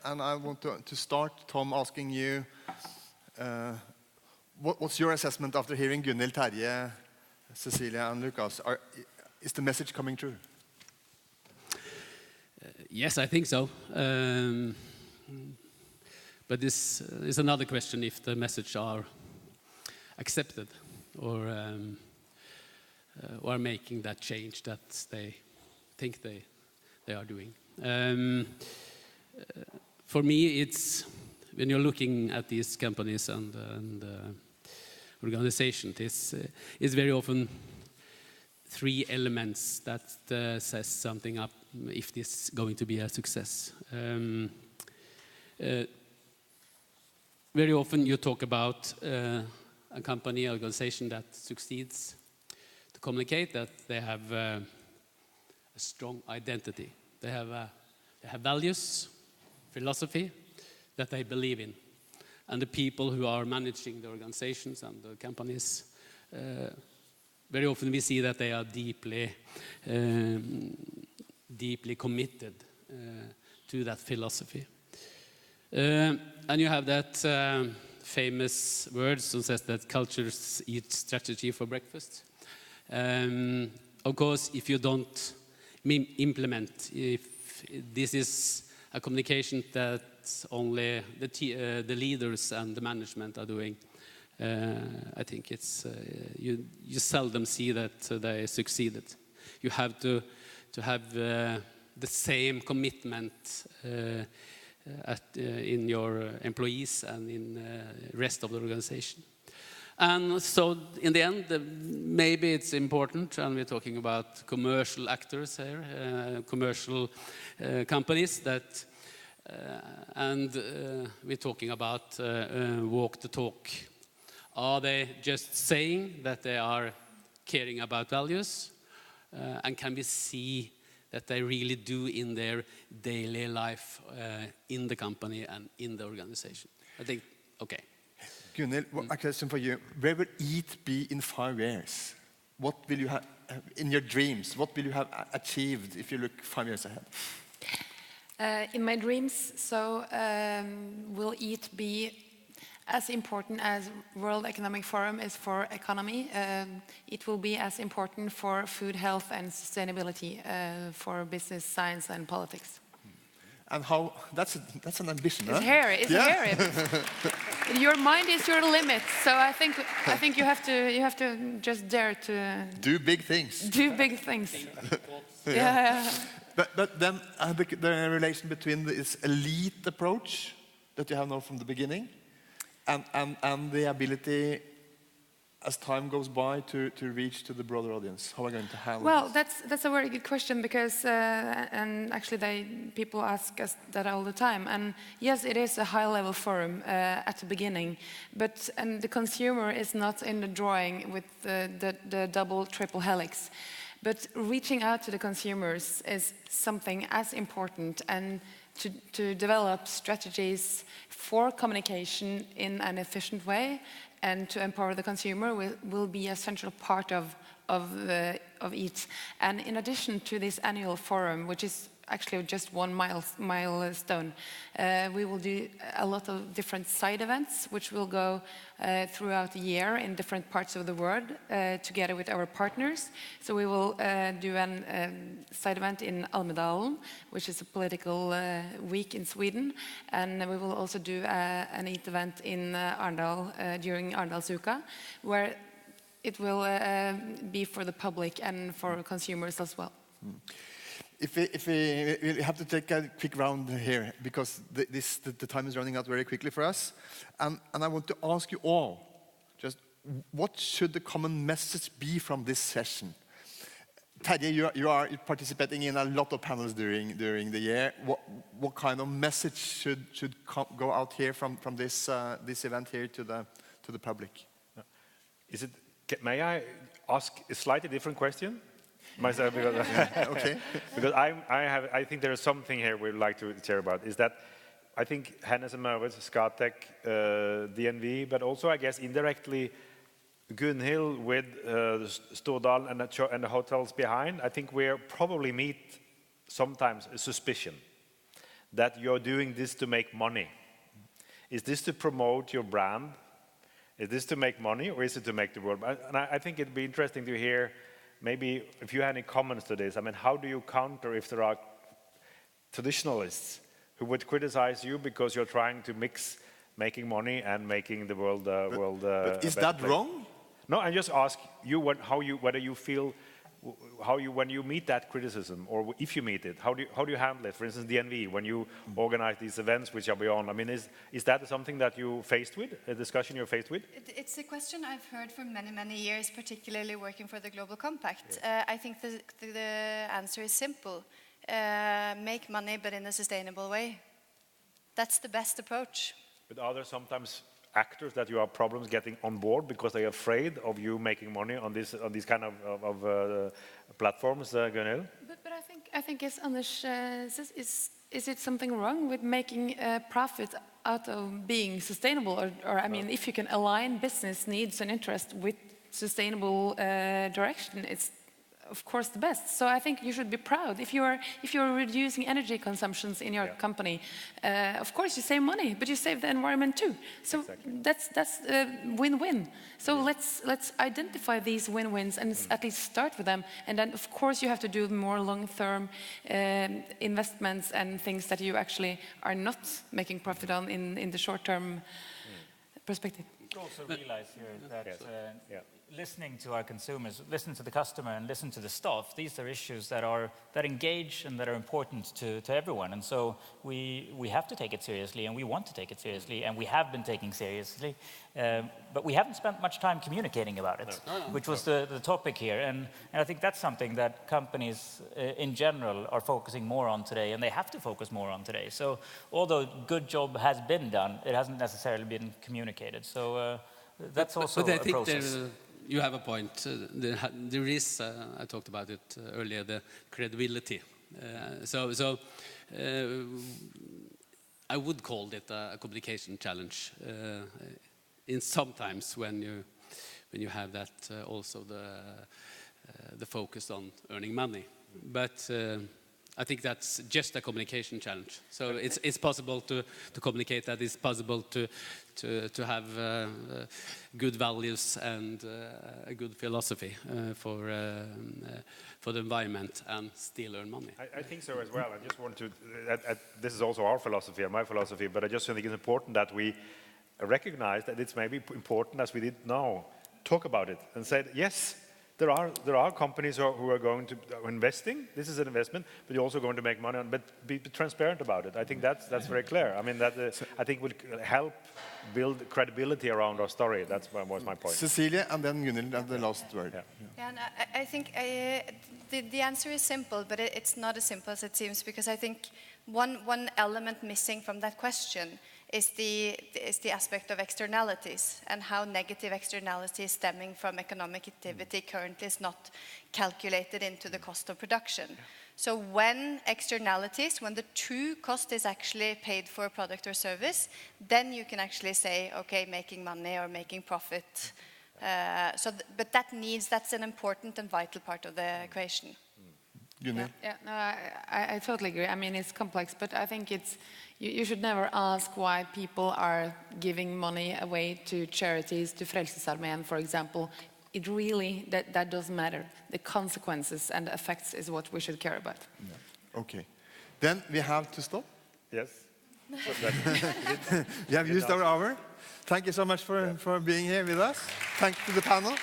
and I want to start, Tom, asking you, what's your assessment after hearing Gunhild, Terje, Cecilia, and Lucas? Is the message coming true? Yes, I think so. But this is another question if the message are accepted or making that change that they think they are doing. For me, it's when you're looking at these companies and organizations, it's very often three elements that says something up if this is going to be a success. Very often you talk about a company, organization that succeeds to communicate that they have a strong identity. They have values, philosophy that they believe in. And the people who are managing the organizations and the companies, very often we see that they are deeply committed to that philosophy. And you have that famous words that says that cultures eat strategy for breakfast. Of course, if you don't implement, if this is a communication that only the leaders and the management are doing, I think it's you seldom see that they succeeded. You have to have the same commitment in your employees and in the rest of the organization. And so in the end, maybe it's important, and we're talking about commercial actors here, commercial companies that, and we're talking about walk the talk. Are they just saying that they are caring about values? And can we see that they really do in their daily life in the company and in the organization? I think, okay. Gunhild, a question for you. Where will EAT be in 5 years? What will you have in your dreams? What will you have achieved if you look 5 years ahead? In my dreams, will EAT be as important as World Economic Forum is for economy? It will be as important for food, health, and sustainability for business, science, and politics. And how? That's an ambition. It's huh? hairy. It's hairy. Your mind is your limit. So I think you have to just dare to do big things. Do big things. Yeah. But then the relation between this elite approach that you have now from the beginning, and the ability, as time goes by, to reach to the broader audience. How are you going to handle this? That's a very good question because, and actually people ask us that all the time. And yes, it is a high-level forum at the beginning, but the consumer is not in the drawing with the double, triple helix. But reaching out to the consumers is something as important, and to develop strategies for communication in an efficient way and to empower the consumer will be a central part of EAT. And in addition to this annual forum, which is actually just one milestone, we will do a lot of different side events, which will go throughout the year in different parts of the world, together with our partners. So we will do a side event in Almedalen, which is a political week in Sweden, and we will also do an EAT event in Arendal during Arendalsuka, where it will be for the public and for consumers as well. If we have to take a quick round here, because the time is running out very quickly for us, and I want to ask you all, just what should the common message be from this session? Terje, you are participating in a lot of panels during the year. What kind of message should go out here from this event here to the public? May I ask a slightly different question? Myself, because, okay. Because I think there is something here we'd like to share about, is that I think Hennes & Mauritz, Scatec, DNV, but also I guess indirectly Gunhild with Stordal and the hotels behind, I think we probably meet sometimes a suspicion that you're doing this to make money. Is this to promote your brand? Is this to make money, or is it to make the world? And I think it'd be interesting to hear, maybe if you have any comments to this. I mean, how do you counter if there are traditionalists who would criticize you because you're trying to mix making money and making the world But is a better that place? wrong? No, I just ask you whether you feel when you meet that criticism, or if you meet it, how do you handle it? For instance, DNV, when you organize these events which are beyond. I mean, is that something that you faced with, a discussion you're faced with? It's a question I've heard for many, many years, particularly working for the Global Compact. I think the answer is simple. Make money, but in a sustainable way. That's the best approach. But are there sometimes actors that you have problems getting on board because they are afraid of you making money on these kind of platforms, Gunhild? But I think as Anders says, is it something wrong with making a profit out of being sustainable? Or I mean, if you can align business needs and interest with sustainable direction, it's of course the best. So I think you should be proud if you're reducing energy consumptions in your company. Of course you save money, but you save the environment too. So that's a win-win. So let's identify these win-wins and at least start with them. And then of course you have to do more long-term investments and things that you actually are not making profit on in the short-term perspective. We also realize here that listening to our consumers, listen to the customer, and listen to the staff. These are issues that engage and that are important to everyone. And so we have to take it seriously, and we want to take it seriously, and we have been taking seriously. But we haven't spent much time communicating about it, which was the topic here. And I think that's something that companies in general are focusing more on today, and they have to focus more on today. So although a good job has been done, it hasn't necessarily been communicated. So that's also but I a think process. you have a point. There is, I talked about it earlier, the credibility. So I would call it a communication challenge. In sometimes when you have that also the focus on earning money, but I think that's just a communication challenge. So it's possible to communicate that. It's possible to have good values and a good philosophy for the environment and still earn money. I think so as well. I just want to. This is also our philosophy and my philosophy, but I just think it's important that we recognize that it's maybe important, as we did now, talk about it and say yes. There are companies who are going to investing. This is an investment, but you're also going to make money on. But be transparent about it. I think that's very clear. I mean, that I think would help build credibility around our story. That was my point. Cecilia, and then Gunhild, and the last word. Yeah, and I think the answer is simple, but it's not as simple as it seems, because I think one element missing from that question is the aspect of externalities, and how negative externalities stemming from economic activity currently is not calculated into the cost of production. So when the true cost is actually paid for a product or service, then you can actually say, okay, making money or making profit. But that's an important and vital part of the equation. Gunhild? No, I totally agree. I mean, it's complex, but I think you should never ask why people are giving money away to charities, to Frelsesarmeen, for example. It really, that doesn't matter. The consequences and the effects is what we should care about. Yeah. Okay. Then we have to stop. Yes. We have used our hour. Thank you so much for being here with us. Thank you to the panel.